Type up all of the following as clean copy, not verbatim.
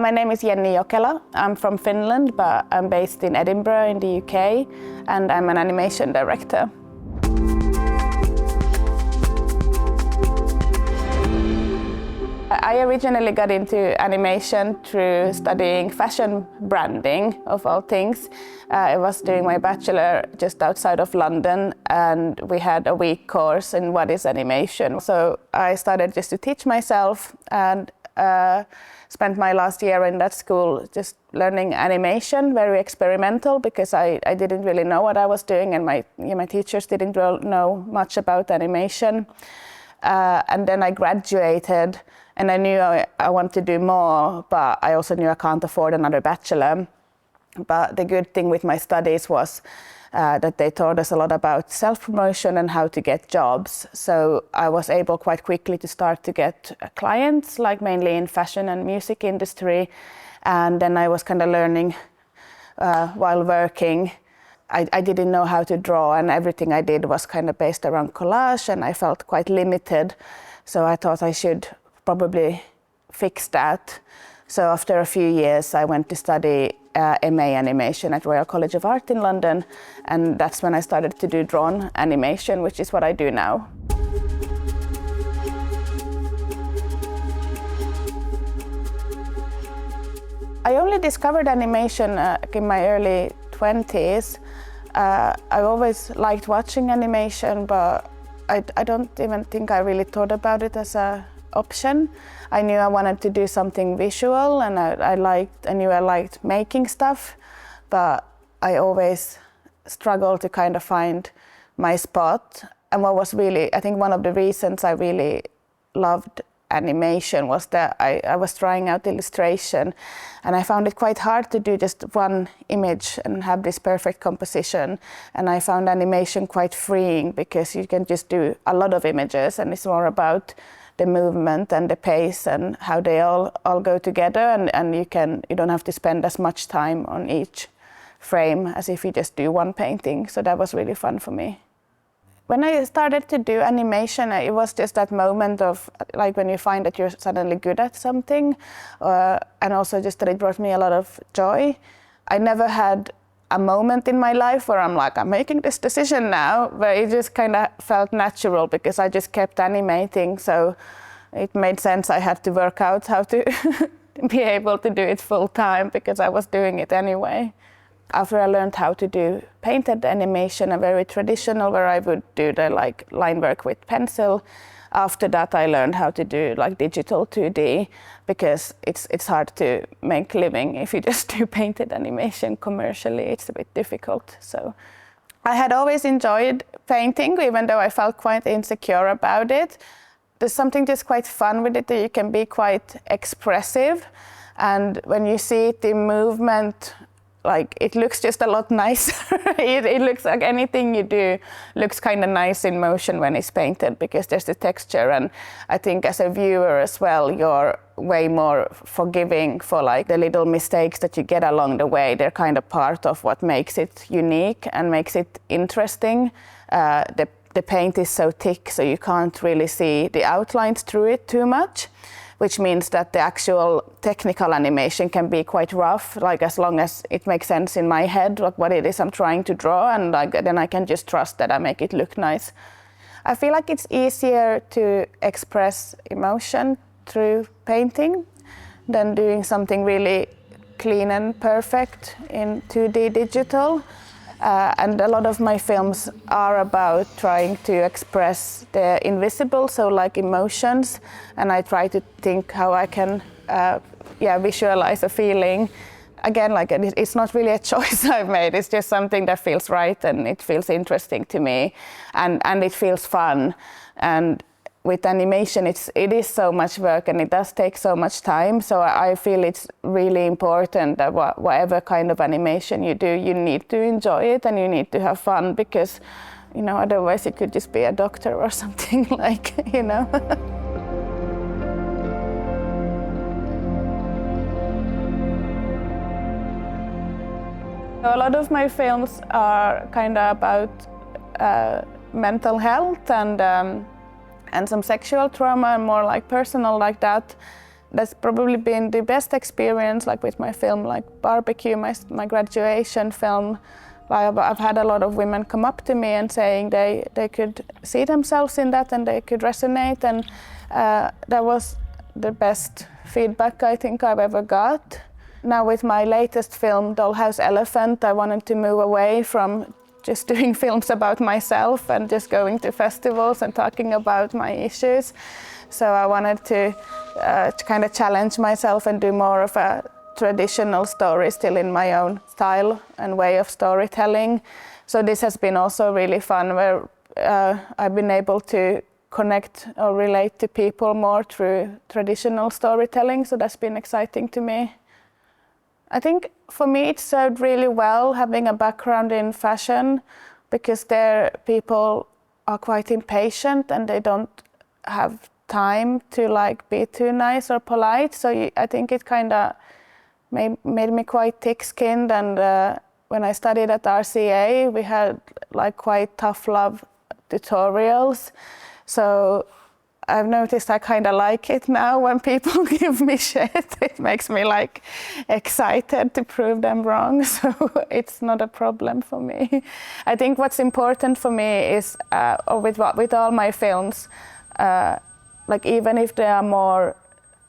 My name is Jokela. I'm from Finland, but I'm based in Edinburgh in the UK, and I'm an animation director. I originally got into animation through studying fashion branding, of all things. I was doing my bachelor just outside of London, and we had a week course in what is animation. So I started just to teach myself and spent my last year in that school just learning animation, very experimental, because I didn't really know what I was doing, and my teachers didn't know much about animation. And then I graduated, and I knew I wanted to do more, but I also knew I can't afford another bachelor. But the good thing with my studies was that they taught us a lot about self-promotion and how to get jobs. So I was able quite quickly to start to get clients, like mainly in fashion and music industry. And then I was kind of learning while working. I didn't know how to draw, and everything I did was kind of based around collage, and I felt quite limited. So I thought I should probably fix that. So after a few years, I went to study MA animation at Royal College of Art in London, and that's when I started to do drawn animation, which is what I do now. I only discovered animation in my early 20s. I always liked watching animation, but I don't even think I really thought about it as an option. I knew I wanted to do something visual, and I knew I liked making stuff, but I always struggled to kind of find my spot. And what was really, I think one of the reasons I really loved animation was that I was trying out illustration, and I found it quite hard to do just one image and have this perfect composition. And I found animation quite freeing, because you can just do a lot of images, and it's more about the movement and the pace and how they all go together, and you don't have to spend as much time on each frame as if you just do one painting. So that was really fun for me. When I started to do animation, it was just that moment of like when you find that you're suddenly good at something, and also just that it brought me a lot of joy. I never had a moment in my life where I'm like, I'm making this decision now, but it just kind of felt natural because I just kept animating. So it made sense I had to work out how to be able to do it full time, because I was doing it anyway. After I learned how to do painted animation, a very traditional, where I would do the line work with pencil. After that, I learned how to do digital 2D, because it's hard to make living if you just do painted animation commercially. It's a bit difficult. So I had always enjoyed painting, even though I felt quite insecure about it. There's something just quite fun with it, that you can be quite expressive, and when you see it in movement, it looks just a lot nicer. It looks like anything you do looks kind of nice in motion when it's painted, because there's the texture. And I think as a viewer as well, you're way more forgiving for the little mistakes that you get along the way. They're kind of part of what makes it unique and makes it interesting. The paint is so thick, so you can't really see the outlines through it too much, which means that the actual technical animation can be quite rough, as long as it makes sense in my head, what it is I'm trying to draw, and then I can just trust that I make it look nice. I feel like it's easier to express emotion through painting than doing something really clean and perfect in 2D digital. And a lot of my films are about trying to express the invisible, so emotions, and I try to think how I can visualize a feeling. Again, it's not really a choice I've made, it's just something that feels right, and it feels interesting to me, and it feels fun. And with animation, it is so much work, and it does take so much time. So I feel it's really important that whatever kind of animation you do, you need to enjoy it and you need to have fun, because otherwise it could just be a doctor or something A lot of my films are kind of about mental health and some sexual trauma, and more personal like that. that's probably been the best experience, like with my film, like Barbecue, my graduation film. I've had a lot of women come up to me and saying they could see themselves in that and they could resonate, and that was the best feedback I think I've ever got. Now with my latest film, Dollhouse Elephant, I wanted to move away from just doing films about myself and just going to festivals and talking about my issues. So I wanted to kind of challenge myself and do more of a traditional story still in my own style and way of storytelling. So this has been also really fun, where I've been able to connect or relate to people more through traditional storytelling. So that's been exciting to me. I think for me it served really well having a background in fashion, because there people are quite impatient and they don't have time to like be too nice or polite. So I think it kind of made me quite thick-skinned, and when I studied at RCA we had like quite tough love tutorials. So I've noticed I kind of like it now when people give me shit. It makes me like excited to prove them wrong, so it's not a problem for me. I think what's important for me is, with all my films, like even if they are more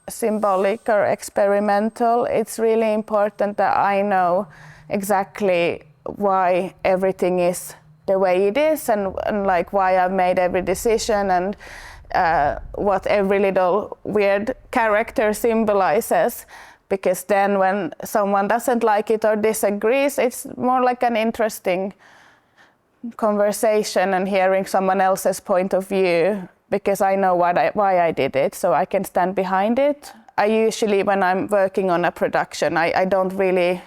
symbolic or experimental, it's really important that I know exactly why everything is the way it is, and like why I've made every decision, and what every little weird character symbolizes, because then when someone doesn't like it or disagrees, it's more like an interesting conversation and hearing someone else's point of view, because I know why I did it, so I can stand behind it. I usually, when I'm working on a production, I don't really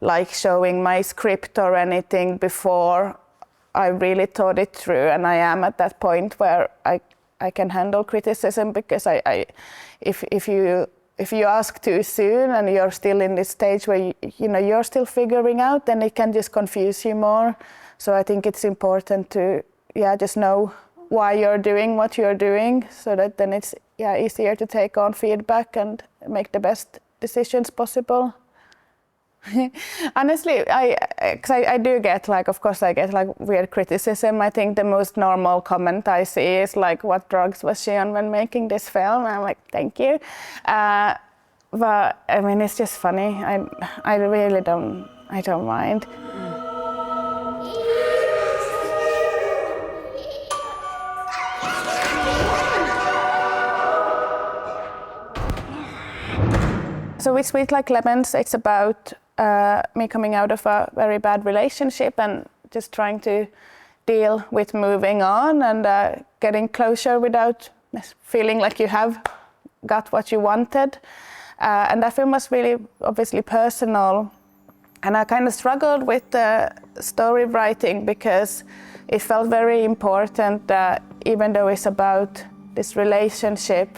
like showing my script or anything before I really thought it through, and I am at that point where I can handle criticism, because if you ask too soon and you're still in this stage where you're still figuring out, then it can just confuse you more. So I think it's important to just know why you're doing what you're doing, so that then it's easier to take on feedback and make the best decisions possible. Honestly, I do get of course I get weird criticism. I think the most normal comment I see is like, what drugs was she on when making this film? I'm like, thank you. But I mean, it's just funny. I really don't mind. So with Sweet Like Lemons, it's about me coming out of a very bad relationship and just trying to deal with moving on and getting closure without feeling like you have got what you wanted. And that film was really obviously personal, and I kind of struggled with the story writing, because it felt very important that even though it's about this relationship,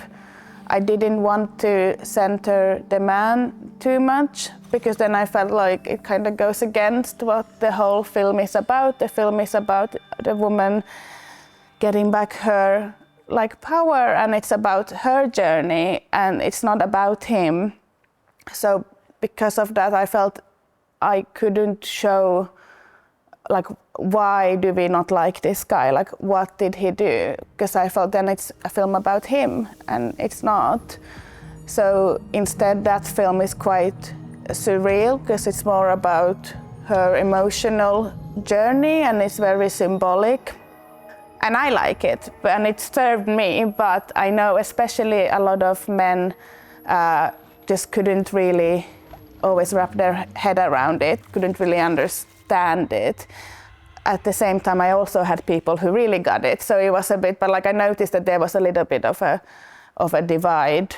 I didn't want to center the man too much, because then I felt like it kind of goes against what the whole film is about. The film is about the woman getting back her power, and it's about her journey, and it's not about him. So because of that, I felt I couldn't show why do we not like this guy? What did he do? Because I felt then it's a film about him, and it's not. So instead, that film is quite surreal, because it's more about her emotional journey, and it's very symbolic. And I like it, and it served me, but I know especially a lot of men just couldn't really always wrap their head around it, couldn't really understand it. At the same time, I also had people who really got it, so it was a bit, but I noticed that there was a little bit of a divide.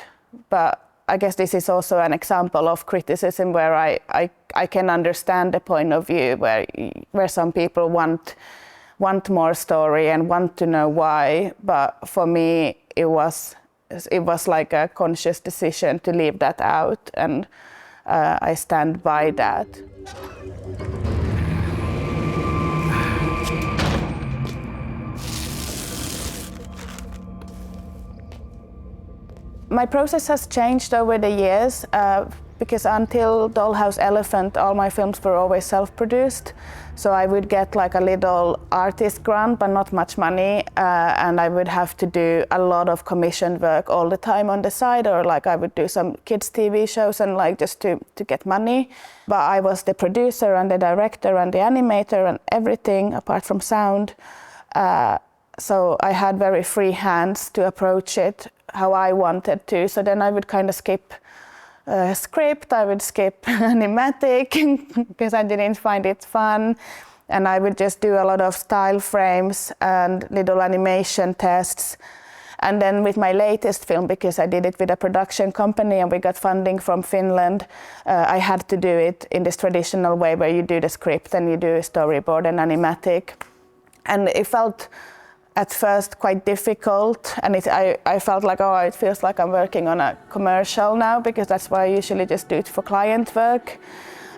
But I guess this is also an example of criticism where I can understand the point of view where some people want more story and want to know why, but for me it was like a conscious decision to leave that out, and I stand by that. My process has changed over the years because until Dollhouse Elephant, all my films were always self-produced. So I would get like a little artist grant, but not much money, and I would have to do a lot of commissioned work all the time on the side, or like I would do some kids' TV shows and like just to get money. But I was the producer and the director and the animator and everything apart from sound. So I had very free hands to approach it how I wanted to. So then I would kind of skip script, I would skip animatic because I didn't find it fun. And I would just do a lot of style frames and little animation tests. And then with my latest film, because I did it with a production company and we got funding from Finland, I had to do it in this traditional way where you do the script and you do a storyboard and animatic. And it felt at first quite difficult, and I felt like, oh, it feels like I'm working on a commercial now, because that's why I usually just do it for client work.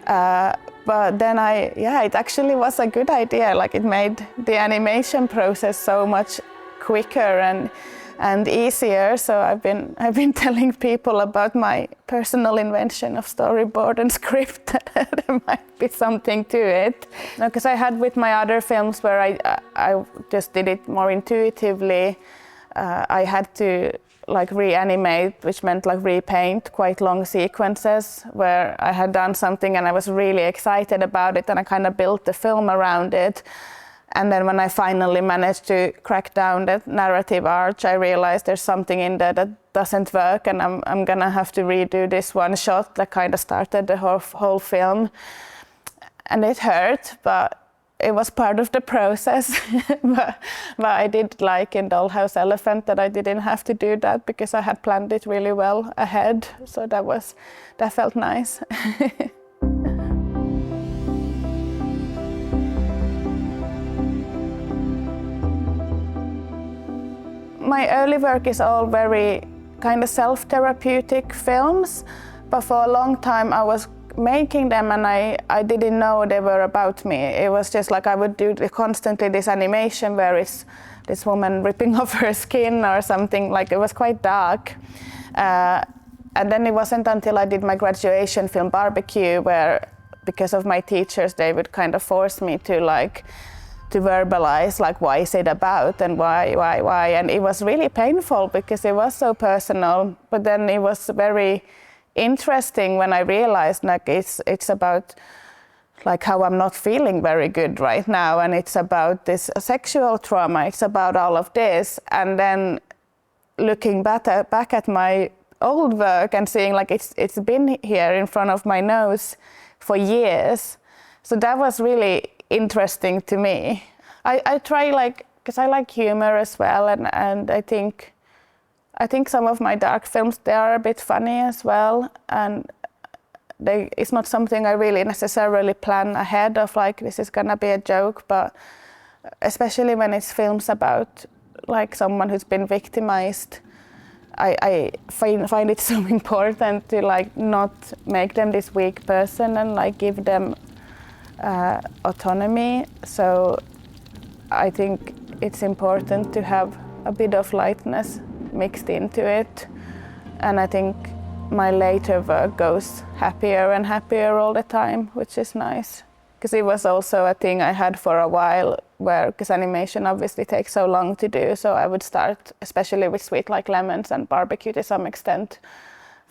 But then it actually was a good idea. Like it made the animation process so much quicker and easier. So I've been telling people about my personal invention of storyboard and script. There might be something to it. Because I had with my other films where I just did it more intuitively. I had to like reanimate, which meant like repaint quite long sequences where I had done something and I was really excited about it, and I kind of built the film around it. And then when I finally managed to crack down that narrative arch, I realized there's something in there that doesn't work, and I'm gonna have to redo this one shot that kind of started the whole film. And it hurt, but it was part of the process. but I did like in Dollhouse Elephant that I didn't have to do that because I had planned it really well ahead. So that felt nice. My early work is all very kind of self-therapeutic films, but for a long time I was making them and I didn't know they were about me. It was just like I would do constantly this animation where it's this woman ripping off her skin or something, like it was quite dark. And then it wasn't until I did my graduation film Barbecue where, because of my teachers, they would kind of force me to verbalize like why is it about and why, and it was really painful because it was so personal. But then it was very interesting when I realized like it's about like how I'm not feeling very good right now, and it's about this sexual trauma, it's about all of this. And then looking back at my old work and seeing like it's been here in front of my nose for years. So that was really interesting to me. I try like, because I like humor as well, and I think some of my dark films, they are a bit funny as well, and it's not something I really necessarily plan ahead of like this is gonna be a joke, but especially when it's films about like someone who's been victimized, I find it so important to like not make them this weak person and like give them autonomy. So I think it's important to have a bit of lightness mixed into it, and I think my later work goes happier and happier all the time, which is nice. Because it was also a thing I had for a while where, because animation obviously takes so long to do, so I would start, especially with Sweet Like Lemons and Barbecue to some extent,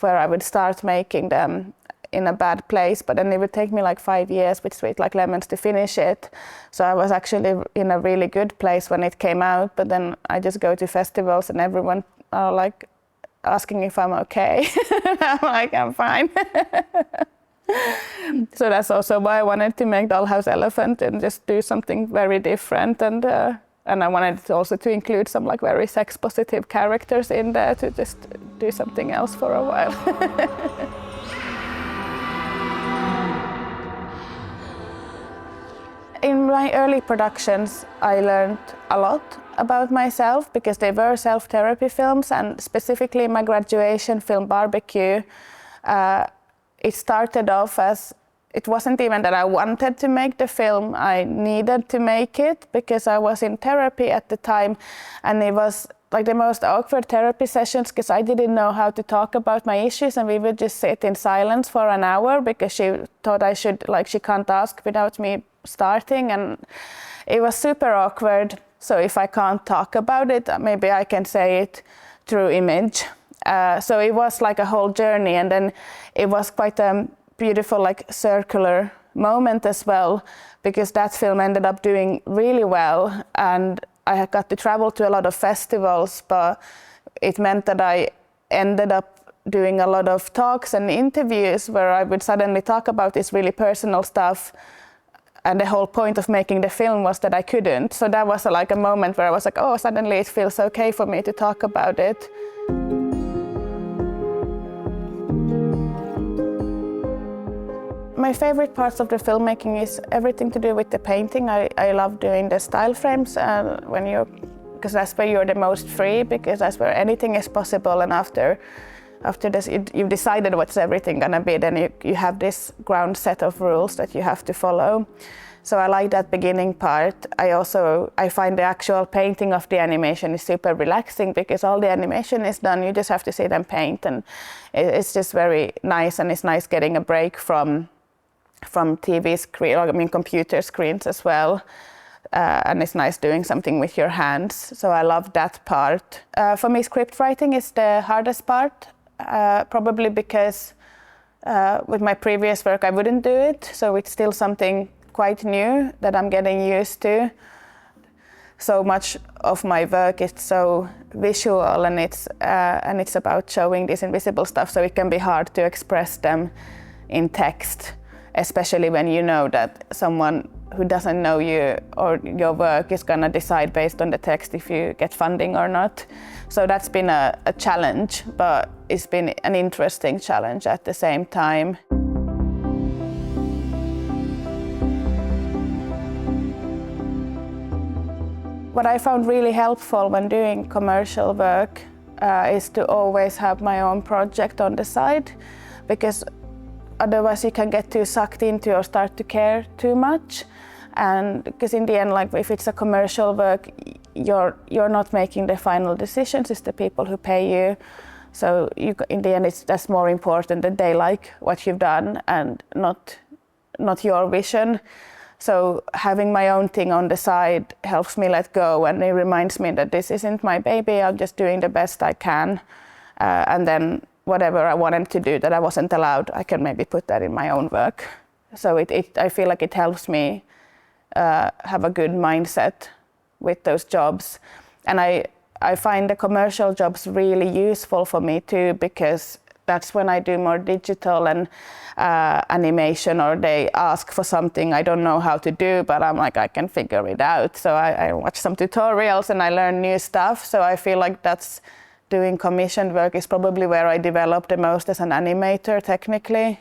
where I would start making them in a bad place, but then it would take me like 5 years with Sweet Like Lemons to finish it. So I was actually in a really good place when it came out, but then I just go to festivals and everyone are like asking if I'm okay. I'm like, I'm fine. So that's also why I wanted to make Dollhouse Elephant and just do something very different, and I wanted it also to include some like very sex positive characters in there to just do something else for a while. In my early productions, I learned a lot about myself because they were self-therapy films, and specifically my graduation film Barbecue, it started off as, it wasn't even that I wanted to make the film, I needed to make it because I was in therapy at the time, and it was like the most awkward therapy sessions because I didn't know how to talk about my issues, and we would just sit in silence for an hour because she thought I should, like, she can't ask without me starting, and it was super awkward. So if I can't talk about it, maybe I can say it through image. So it was like a whole journey, and then it was quite a beautiful, like, circular moment as well, because that film ended up doing really well, and I got to travel to a lot of festivals, but it meant that I ended up doing a lot of talks and interviews where I would suddenly talk about this really personal stuff, and the whole point of making the film was that I couldn't. So that was like a moment where I was like, oh, suddenly it feels okay for me to talk about it. My favorite parts of the filmmaking is everything to do with the painting. I love doing the style frames, because that's where you're the most free, because that's where anything is possible, and after this you've decided what's everything gonna be, then you have this ground set of rules that you have to follow. So I like that beginning part. I find the actual painting of the animation is super relaxing because all the animation is done, you just have to see them paint, and it's just very nice, and it's nice getting a break from TV screen, I mean computer screens as well, and it's nice doing something with your hands. So I love that part. For me, script writing is the hardest part, probably because with my previous work I wouldn't do it, so it's still something quite new that I'm getting used to. So much of my work is so visual, and it's about showing this invisible stuff, so it can be hard to express them in text, especially when you know that someone who doesn't know you or your work is gonna decide based on the text if you get funding or not. So that's been a challenge, but it's been an interesting challenge at the same time. What I found really helpful when doing commercial work is to always have my own project on the side, because otherwise you can get too sucked into or start to care too much. And because in the end, like, if it's a commercial work, you're not making the final decisions, it's the people who pay you. So in the end, that's more important that they like what you've done and not your vision. So having my own thing on the side helps me let go, and it reminds me that this isn't my baby, I'm just doing the best I can. And then whatever I wanted to do that I wasn't allowed, I can maybe put that in my own work. So I feel like it helps me have a good mindset with those jobs. And I find the commercial jobs really useful for me too, because that's when I do more digital and animation, or they ask for something I don't know how to do, but I'm like, I can figure it out. So I watch some tutorials and I learn new stuff. So I feel like doing commissioned work is probably where I develop the most as an animator technically.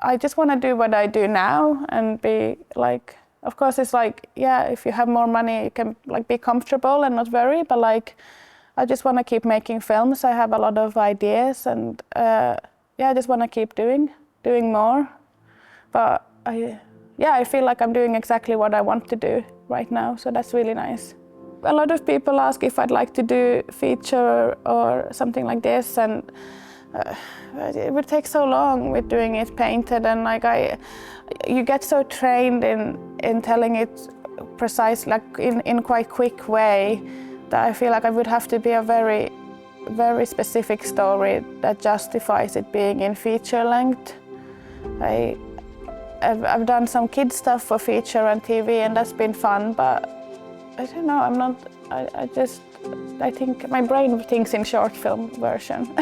I just want to do what I do now and be like, of course it's like, yeah, if you have more money you can like be comfortable and not worry, but like I just want to keep making films. I have a lot of ideas, and I just want to keep doing more. But I feel like I'm doing exactly what I want to do right now, so that's really nice. A lot of people ask if I'd like to do feature or something like this, and it would take so long with doing it painted, and like you get so trained in telling it precise, like in quite quick way, that I feel like I would have to be a very, very specific story that justifies it being in feature length. I've done some kid stuff for feature and TV, and that's been fun, but I don't know, I think my brain thinks in short film version.